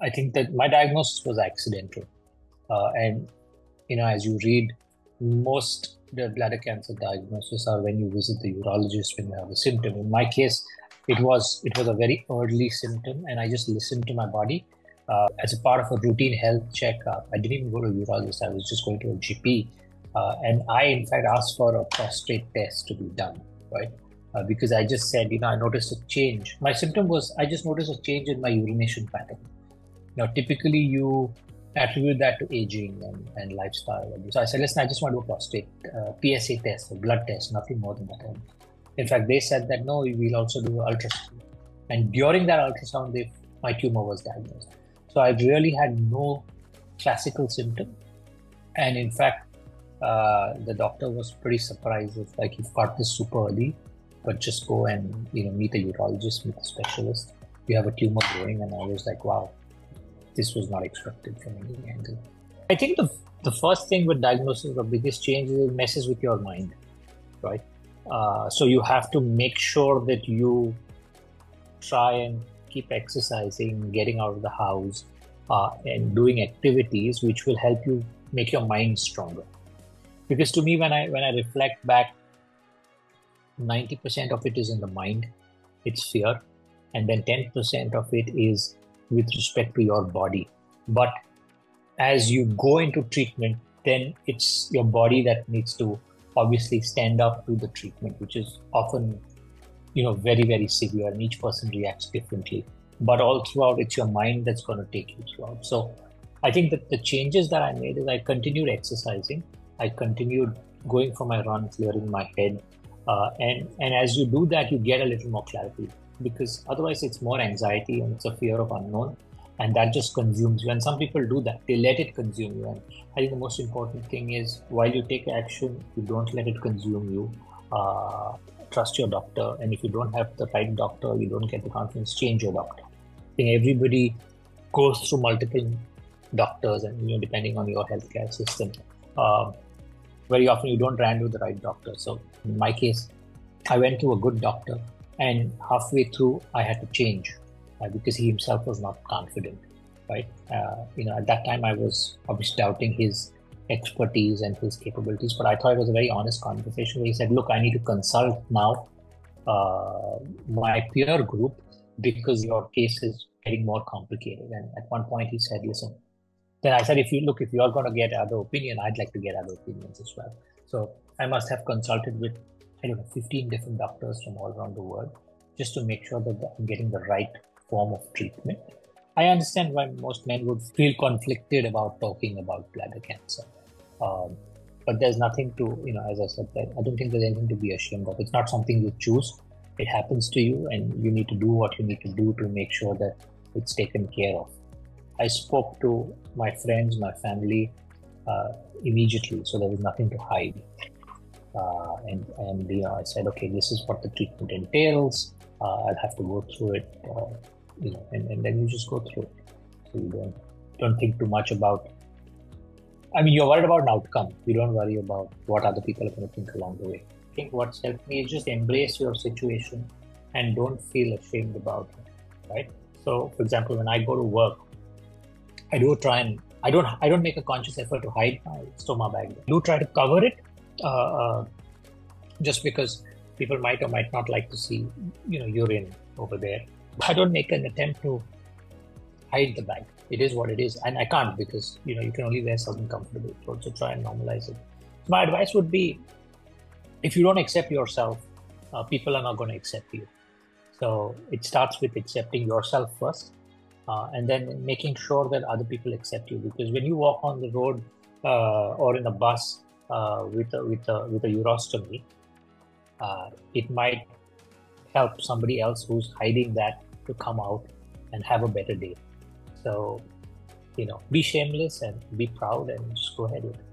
I think that my diagnosis was accidental. And, as you read, most the bladder cancer diagnosis are when you visit the urologist when you have a symptom. In my case, it was a very early symptom, and I just listened to my body. As a part of a routine health checkup, I didn't even go to a urologist. I was just going to a GP. And I, in fact, asked for a prostate test to be done, right? Because I just said, I noticed a change. My symptom was, I just noticed a change in my urination pattern. Now, typically you attribute that to aging and lifestyle. So I said, listen, I just want to do a prostate PSA test, a blood test, nothing more than that. And in fact, they said that, no, we'll also do an ultrasound. And during that ultrasound, my tumor was diagnosed. So I really had no classical symptom. And in fact, the doctor was pretty surprised. It's like, you've got this super early, but just go and meet a urologist, meet a specialist. You have a tumor growing. And I was like, wow, this was not expected from any angle. I think the first thing with diagnosis, the biggest change is it messes with your mind, right? So you have to make sure that you try and keep exercising, getting out of the house, and doing activities which will help you make your mind stronger. Because to me, when I reflect back, 90% of it is in the mind, it's fear, and then 10% of it is with respect to your body. But as you go into treatment, then it's your body that needs to obviously stand up to the treatment, which is often, very, very severe, and each person reacts differently. But all throughout, it's your mind that's going to take you throughout. So I think that the changes that I made is I continued exercising. I continued going for my run, clearing my head. And as you do that, you get a little more clarity, because otherwise it's more anxiety and it's a fear of unknown, and that just consumes you. And some people do that, they let it consume you. And I think the most important thing is, while you take action, you don't let it consume you. Trust your doctor, and if you don't have the right doctor, you don't get the confidence, change your doctor. I think everybody goes through multiple doctors, and depending on your healthcare system, very often you don't land with the right doctor. So in my case, I went to a good doctor, and halfway through I had to change because he himself was not confident, right? At that time I was obviously doubting his expertise and his capabilities, but I thought it was a very honest conversation where he said, look, I need to consult now my peer group, because your case is getting more complicated. And at one point he said, listen, then I said, if you are going to get other opinion, I'd like to get other opinions as well. So I must have consulted with, 15 different doctors from all around the world, just to make sure that I'm getting the right form of treatment. I understand why most men would feel conflicted about talking about bladder cancer. But there's nothing to, as I said, I don't think there's anything to be ashamed of. It's not something you choose. It happens to you, and you need to do what you need to do to make sure that it's taken care of. I spoke to my friends, my family, immediately, so there was nothing to hide. And I said, okay, this is what the treatment entails. I'll have to go through it, and then you just go through it. So you don't think too much about. You're worried about an outcome. You don't worry about what other people are going to think along the way. I think what's helped me is just embrace your situation and don't feel ashamed about it, right? So, for example, when I go to work, I do try and I don't make a conscious effort to hide my stoma bag. I do try to cover it, just because people might or might not like to see, urine over there. But I don't make an attempt to hide the bag. It is what it is, and I can't, because you can only wear certain comfortable clothes. So try and normalize it. So my advice would be, if you don't accept yourself, people are not going to accept you. So it starts with accepting yourself first, and then making sure that other people accept you. Because when you walk on the road or in a bus with a urostomy, it might help somebody else who's hiding that to come out and have a better day. So, be shameless and be proud and just go ahead with it.